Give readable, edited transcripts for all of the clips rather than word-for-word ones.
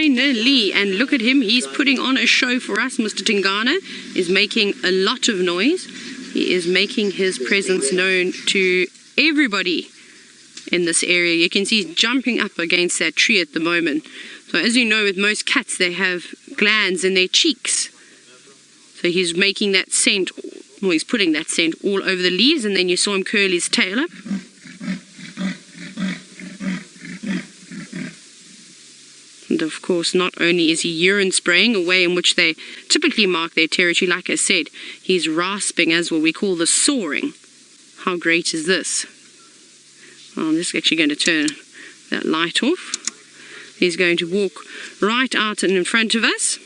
finally, and look at him, he's putting on a show for us. Mr. Tingana is making a lot of noise. He is making his presence known to everybody in this area. You can see he's jumping up against that tree at the moment. So as you know, with most cats, they have glands in their cheeks. So he's making that scent, well, he's putting that scent all over the leaves, and then you saw him curl his tail up. And of course, not only is he urine spraying, a way in which they typically mark their territory, like I said, he's rasping as what we call the soaring. How great is this? Well, I'm just actually going to turn that light off. He's going to walk right out and in front of us.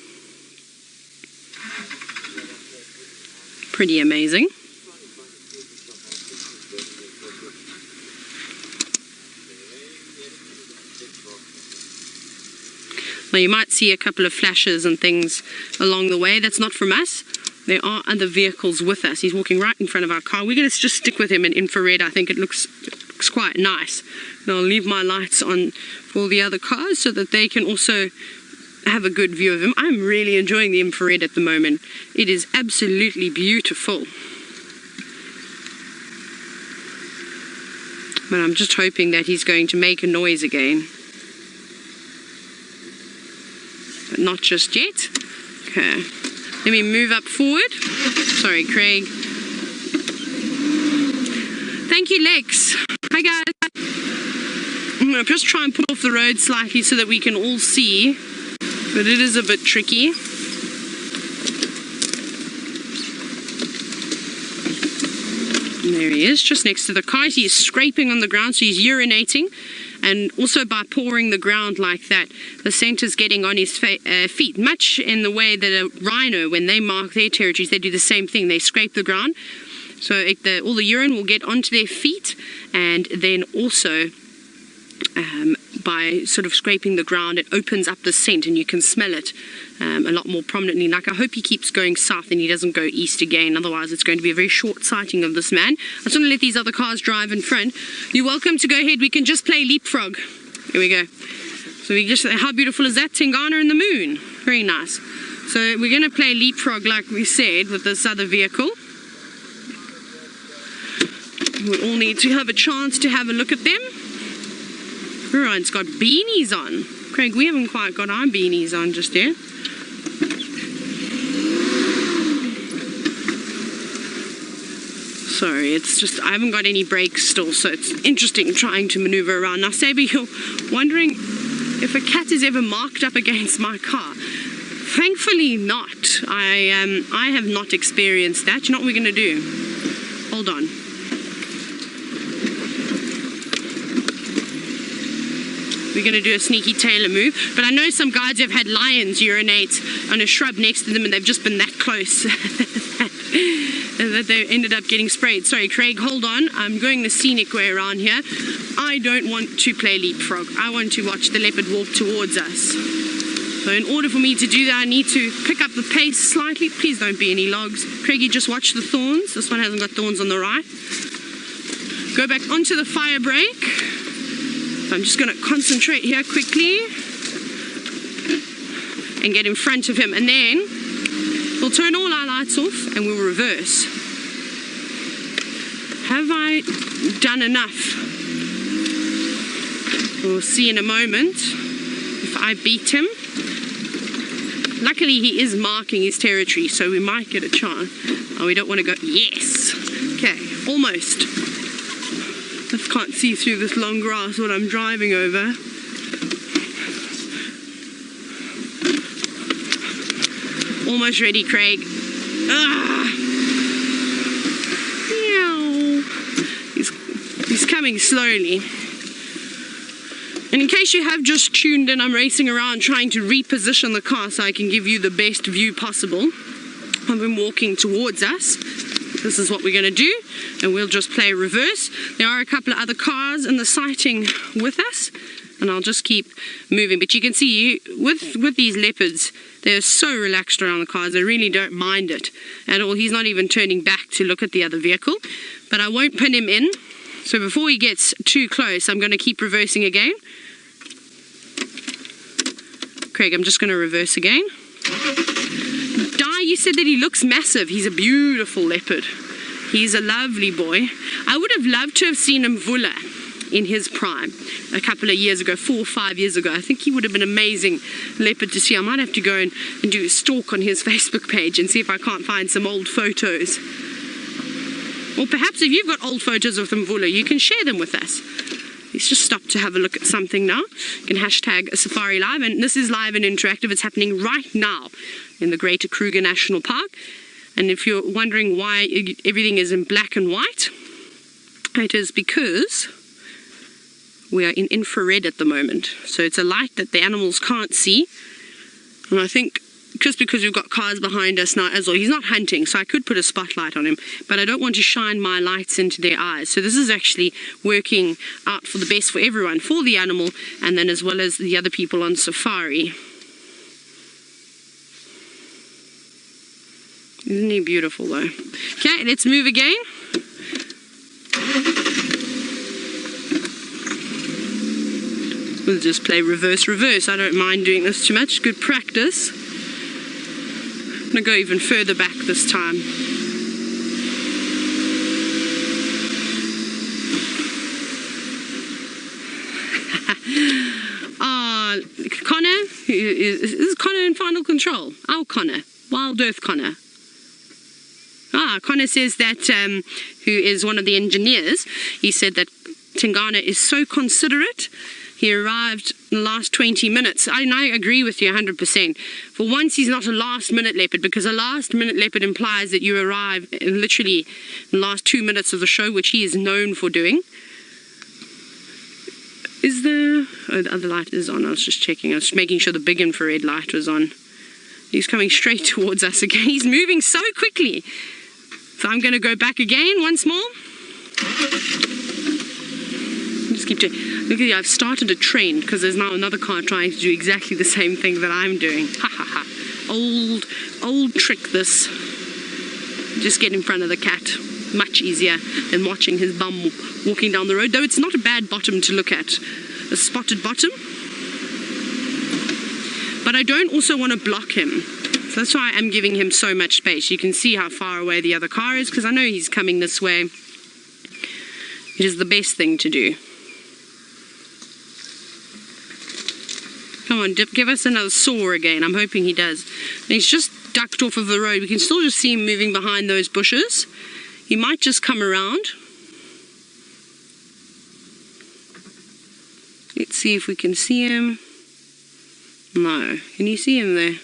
Pretty amazing. Now you might see a couple of flashes and things along the way. That's not from us. There are other vehicles with us. He's walking right in front of our car. We're going to just stick with him in infrared. I think it looks quite nice. And I'll leave my lights on for all the other cars so that they can also have a good view of him. I'm really enjoying the infrared at the moment. It is absolutely beautiful. But I'm just hoping that he's going to make a noise again. But not just yet. Okay. Let me move up forward. Sorry, Craig. Thank you, Lex. Hi, guys. I'm going to just try and pull off the road slightly so that we can all see. But it is a bit tricky. And there he is, just next to the car. He is scraping on the ground, so he's urinating. And also by pouring the ground like that, the scent is getting on his feet, much in the way that a rhino, when they mark their territories, they do the same thing. They scrape the ground, so all the urine will get onto their feet, and then also by sort of scraping the ground, it opens up the scent and you can smell it a lot more prominently. Like, I hope he keeps going south and he doesn't go east again, otherwise it's going to be a very short sighting of this man. I just want to let these other cars drive in front. You're welcome to go ahead. We can just play leapfrog. Here we go. So how beautiful is that? Tingana and the moon. Very nice. So we're going to play leapfrog like we said with this other vehicle. We all need to have a chance to have a look at them. Everyone's got beanies on. Craig, we haven't quite got our beanies on just yet. Sorry, it's just, I haven't got any brakes still, so it's interesting trying to maneuver around. Now, Sabi, you're wondering if a cat is ever marked up against my car. Thankfully not. I have not experienced that. You know what we're going to do? Hold on. We're going to do a sneaky Tayla move. But I know some guys have had lions urinate on a shrub next to them and they've just been that close that they ended up getting sprayed. Sorry, Craig, hold on. I'm going the scenic way around here. I don't want to play leapfrog. I want to watch the leopard walk towards us. So in order for me to do that, I need to pick up the pace slightly. Please don't be any logs. Craigie, just watch the thorns. This one hasn't got thorns on the right. Go back onto the fire brake. So I'm just going to concentrate here quickly and get in front of him, and then we'll turn all our lights off and we'll reverse. Have I done enough? We'll see in a moment if I beat him. Luckily he is marking his territory, so we might get a chance. Oh, we don't want to go. Yes. Okay, almost. Just can't see through this long grass what I'm driving over. Almost ready, Craig. Ah! He's coming slowly. And in case you have just tuned in, I'm racing around trying to reposition the car so I can give you the best view possible of him walking towards us. This is what we're going to do, and we'll just play reverse. There are a couple of other cars in the sighting with us, and I'll just keep moving. But you can see with these leopards, they're so relaxed around the cars. They really don't mind it at all. He's not even turning back to look at the other vehicle, but I won't pin him in. So before he gets too close, I'm going to keep reversing again. Craig, I'm just going to reverse again. Di, you said that he looks massive. He's a beautiful leopard. He's a lovely boy. I would have loved to have seen him Vula in his prime a couple of years ago, 4 or 5 years ago. I think he would have been an amazing leopard to see. I might have to go and do a stalk on his Facebook page and see if I can't find some old photos. Or perhaps if you've got old photos of them Vula, you can share them with us. Let's just stop to have a look at something now. You can hashtag a Safari Live, and this is live and interactive. It's happening right now in the Greater Kruger National Park. And if you're wondering why everything is in black and white, it is because we are in infrared at the moment. So it's a light that the animals can't see. And I think just because we've got cars behind us now as well, he's not hunting, so I could put a spotlight on him, but I don't want to shine my lights into their eyes. So this is actually working out for the best for everyone, for the animal, and then as well as the other people on safari. Isn't he beautiful though? Okay, let's move again. We'll just play reverse, reverse. I don't mind doing this too much. Good practice. I'm going to go even further back this time. Connor, is Connor in final control? Our Connor, Wild Earth Connor. Connor says that, who is one of the engineers, he said that Tingana is so considerate. He arrived in the last 20 minutes. And I agree with you 100%. For once, he's not a last-minute leopard, because a last-minute leopard implies that you arrive in literally in the last 2 minutes of the show, which he is known for doing. Is the... Oh, the other light is on. I was just checking. I was just making sure the big infrared light was on. He's coming straight towards us again. He's moving so quickly. So I'm going to go back again once more. Just keep doing. Look at you, I've started a trend because there's now another car trying to do exactly the same thing that I'm doing. Ha ha ha. Old trick this. Just get in front of the cat. Much easier than watching his bum walking down the road. Though it's not a bad bottom to look at. A spotted bottom. But I don't also want to block him. So that's why I'm giving him so much space. You can see how far away the other car is because I know he's coming this way. It is the best thing to do. Come on, Dip, give us another saw again. I'm hoping he does. And he's just ducked off of the road. We can still just see him moving behind those bushes. He might just come around. Let's see if we can see him. No. Can you see him there?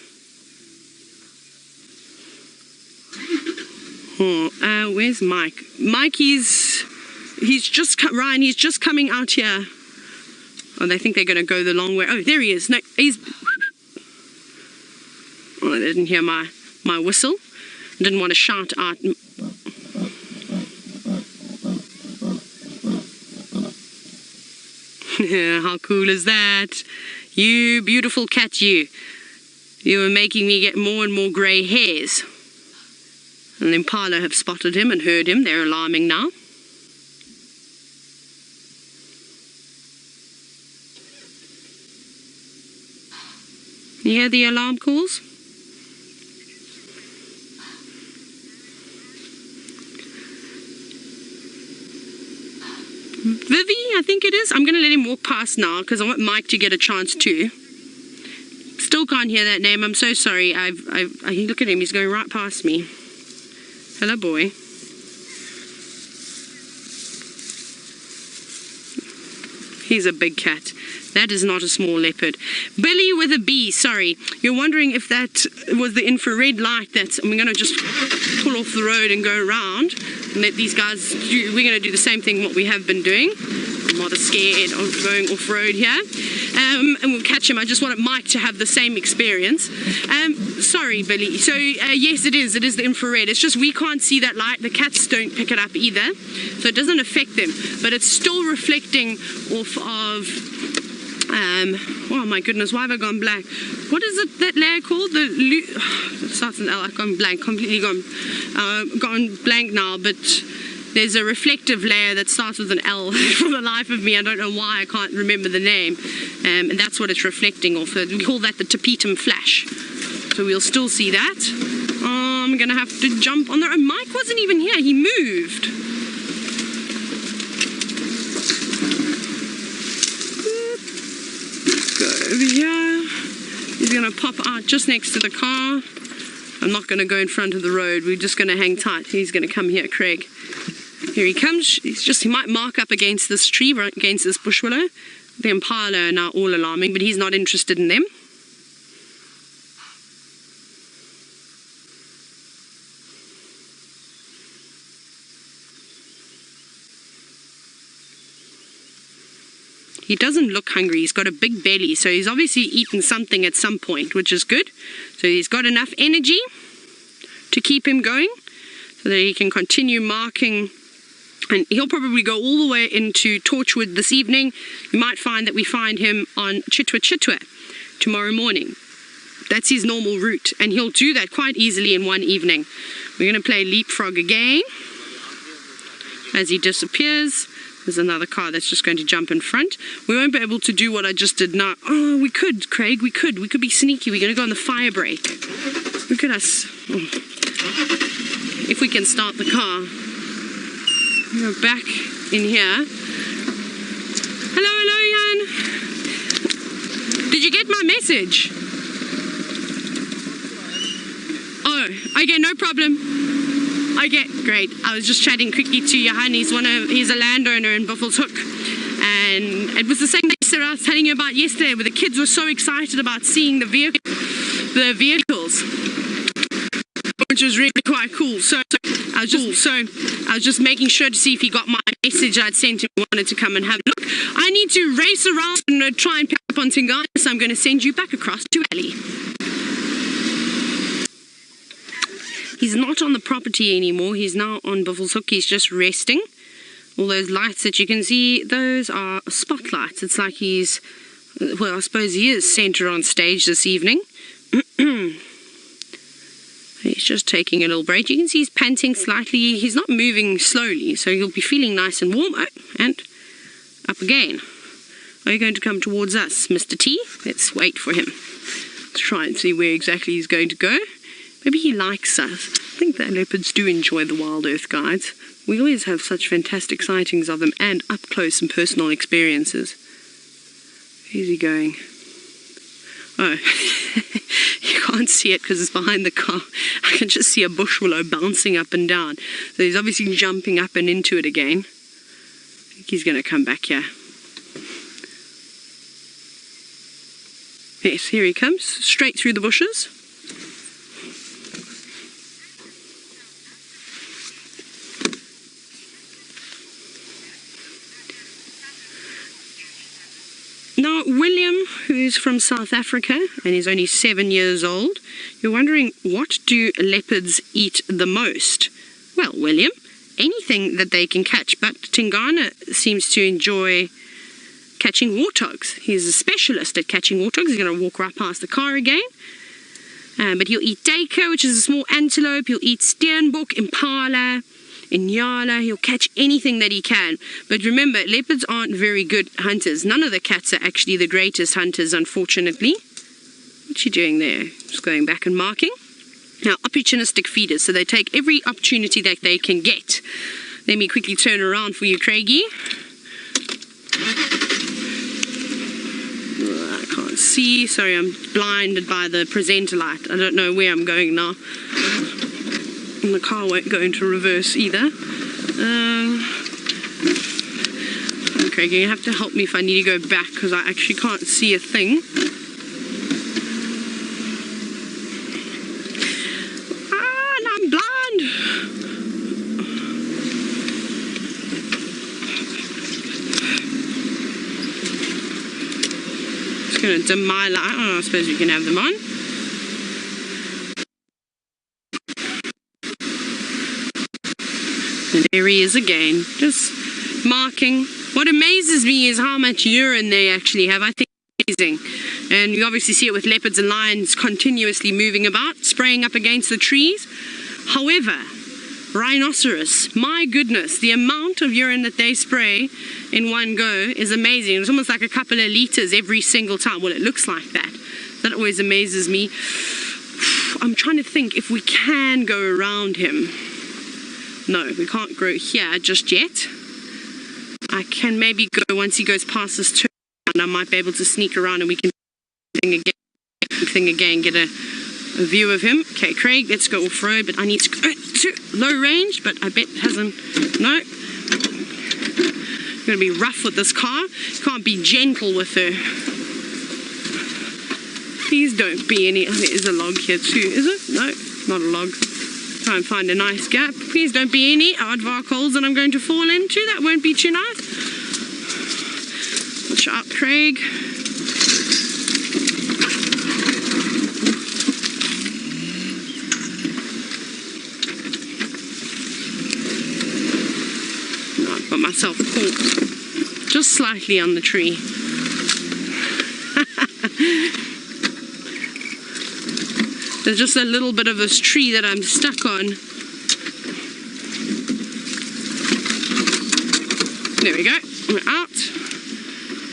Oh, where's Mike? Mike, he's just Ryan. He's just coming out here. Oh, they think they're going to go the long way. Oh, there he is. No, he's. Oh, they didn't hear my whistle. I didn't want to shout out. How cool is that? You beautiful cat, you. You were making me get more and more grey hairs. And then Impala have spotted him and heard him. They're alarming now. You hear the alarm calls? Vivi, I think it is. I'm going to let him walk past now because I want Mike to get a chance too. Still can't hear that name. I'm so sorry. Look at him. He's going right past me. Hello, boy. He's a big cat. That is not a small leopard. Billy with a B, sorry. You're wondering if that was the infrared light that's... I'm going to just pull off the road and go around and let these guys... We're going to do the same thing what we have been doing. I'm rather scared of going off-road here. And we'll catch him. I just wanted Mike to have the same experience. Sorry, Billy. So, yes, it is. It is the infrared. It's just we can't see that light. The cats don't pick it up either. So it doesn't affect them. But it's still reflecting off of... oh my goodness, why have I gone blank? What is it, that layer called? It starts in L. I've gone blank, completely gone blank now, but There's a reflective layer that starts with an L. For the life of me, I don't know why I can't remember the name. And that's what it's reflecting off. We call that the tapetum flash. So we'll still see that. I'm gonna have to jump on there. Oh, Mike wasn't even here, he moved. Let's go over here. He's gonna pop out just next to the car. I'm not gonna go in front of the road, we're just gonna hang tight. He's gonna come here, Craig. Here he comes. He might mark up against this tree, right against this bush willow. The impala are now all alarming, but he's not interested in them. He doesn't look hungry. He's got a big belly, so he's obviously eaten something at some point, which is good. So he's got enough energy to keep him going so that he can continue marking. And he'll probably go all the way into Torchwood this evening. You might find that we find him on Chitwa tomorrow morning. That's his normal route, and he'll do that quite easily in one evening. We're going to play leapfrog again as he disappears. There's another car that's just going to jump in front. We won't be able to do what I just did now. Oh, we could, Craig, we could be sneaky. We're going to go on the fire break. Look at us. Oh. If we can start the car. We're back in here. Hello, Jan. Did you get my message? Oh, okay, no problem. Okay, great. I was just chatting quickly to Johan. He's a landowner in Buffelshoek. And it was the same place that I was telling you about yesterday, where the kids were so excited about seeing the vehicles, which was really quite cool. So I was just making sure to see if he got my message I'd sent him. Wanted to come and have a look. I need to race around and try and pick up on Tingana, so I'm going to send you back across to Ali. He's not on the property anymore. He's now on Buffelshoek. He's just resting. All those lights that you can see, those are spotlights. It's like he's, well, I suppose he is centre on stage this evening. He's just taking a little break. You can see he's panting slightly. He's not moving slowly, so he'll be feeling nice and warm. Oh, and up again. Are you going to come towards us, Mr. T? Let's wait for him. Let's try and see where exactly he's going to go. Maybe he likes us. I think that leopards do enjoy the Wild Earth guides. We always have such fantastic sightings of them and up close and personal experiences. Where's he going? Oh, you can't see it because it's behind the car. I can just see a bush willow bouncing up and down. So he's obviously jumping up and into it again. I think he's going to come back here. Yes, here he comes, straight through the bushes. Now, William, who's from South Africa and is only 7 years old, you're wondering, what do leopards eat the most? Well, William, anything that they can catch, but Tingana seems to enjoy catching warthogs. He's a specialist at catching warthogs. He's going to walk right past the car again. But he'll eat duiker, which is a small antelope. He'll eat steenbok, impala, Inyala. He'll catch anything that he can. But remember, leopards aren't very good hunters. None of the cats are actually the greatest hunters, unfortunately. What's she doing there? Just going back and marking. Now, opportunistic feeders, so they take every opportunity that they can get. Let me quickly turn around for you, Craigie. I can't see. Sorry, I'm blinded by the presenter light. I don't know where I'm going now. And the car won't go into reverse either. Okay, you have to help me if I need to go back because I actually can't see a thing. Ah, and I'm blind. Just going to dim my light. Oh, I suppose we can have them on. And there he is again, just marking. What amazes me is how much urine they actually have. I think it's amazing. And you obviously see it with leopards and lions continuously moving about, spraying up against the trees. However, rhinoceros. My goodness, the amount of urine that they spray in one go is amazing. It's almost like a couple of liters every single time. Well, it looks like that. That always amazes me. I'm trying to think if we can go around him. No, we can't go here just yet. I can maybe go once he goes past this turn, and I might be able to sneak around and we can thing again, get a view of him. Okay, Craig, let's go off-road, but I need to go to low range, but I bet it hasn't. No. Going to be rough with this car. Can't be gentle with her. Please don't be any... Oh, there is a log here too, is it? No, not a log. Try and find a nice gap. Please don't be any aardvark holes that I'm going to fall into. That won't be too nice. Watch out, Craig. No, I've got myself caught just slightly on the tree. There's just a little bit of this tree that I'm stuck on. There we go. We're out.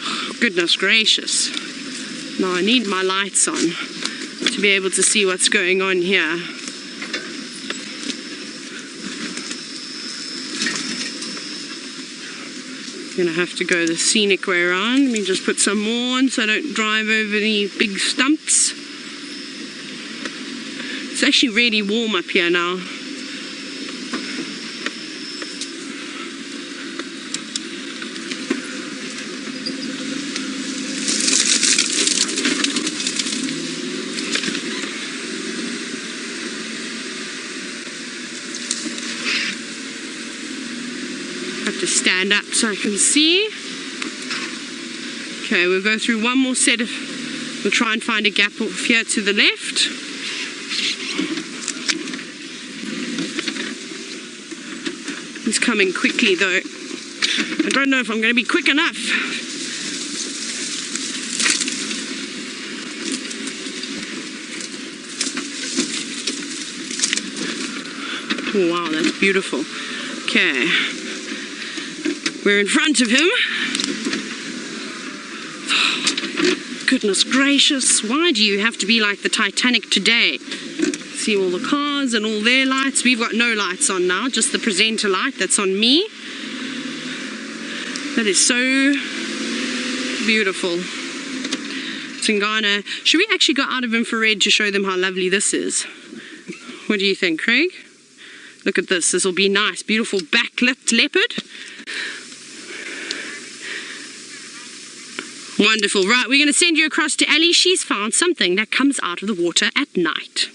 Oh, goodness gracious. Now I need my lights on to be able to see what's going on here. I'm gonna have to go the scenic way around. Let me just put some more on so I don't drive over any big stumps. It's actually really warm up here now. Have to stand up so I can see. Okay, we'll go through one more set of... We'll try and find a gap off here to the left. He's coming quickly though. I don't know if I'm going to be quick enough. Oh, wow, that's beautiful. Okay. We're in front of him. Oh, goodness gracious. Why do you have to be like the Titanic today? See all the cars and all their lights. We've got no lights on now, just the presenter light that's on me. That is so beautiful. Tingana. Should we actually go out of infrared to show them how lovely this is? What do you think, Craig? Look at this. This will be nice. Beautiful backlit leopard. Wonderful. Right, we're going to send you across to Ali. She's found something that comes out of the water at night.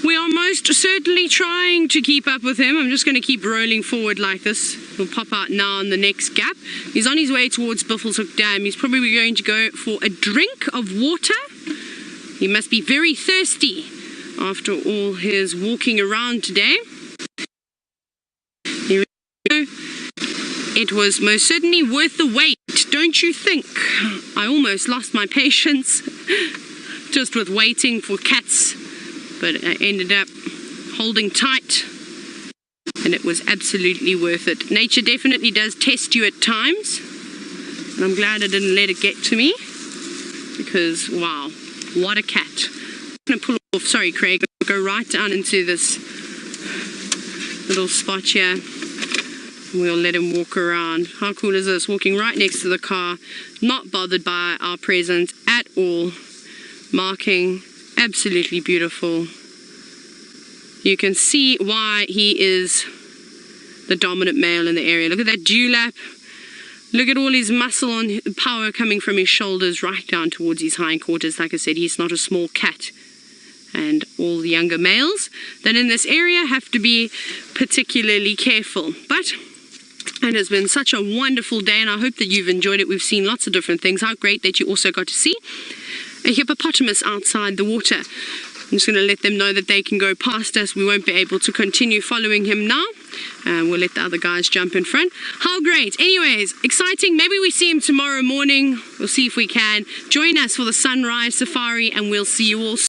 We are most certainly trying to keep up with him. I'm just going to keep rolling forward like this. He'll pop out now in the next gap. He's on his way towards Buffelshoek Dam. He's probably going to go for a drink of water. He must be very thirsty after all his walking around today. Here we go. It was most certainly worth the wait, don't you think? I almost lost my patience just with waiting for cats. But I ended up holding tight, and it was absolutely worth it. Nature definitely does test you at times, and I'm glad I didn't let it get to me, because wow, what a cat. I'm going to pull off, sorry Craig, I'll go right down into this little spot here. We'll let him walk around. How cool is this? Walking right next to the car, not bothered by our presence at all. Marking. Absolutely beautiful. You can see why he is the dominant male in the area. Look at that dewlap. Look at all his muscle and power coming from his shoulders right down towards his hindquarters. Like I said, he's not a small cat. And all the younger males that in this area have to be particularly careful. But it has been such a wonderful day, and I hope that you've enjoyed it. We've seen lots of different things. How great that you also got to see a hippopotamus outside the water. I'm just going to let them know that they can go past us. We won't be able to continue following him now. We'll let the other guys jump in front. How great. Anyways, exciting. Maybe we see him tomorrow morning. We'll see if we can. Join us for the sunrise safari, and we'll see you all soon.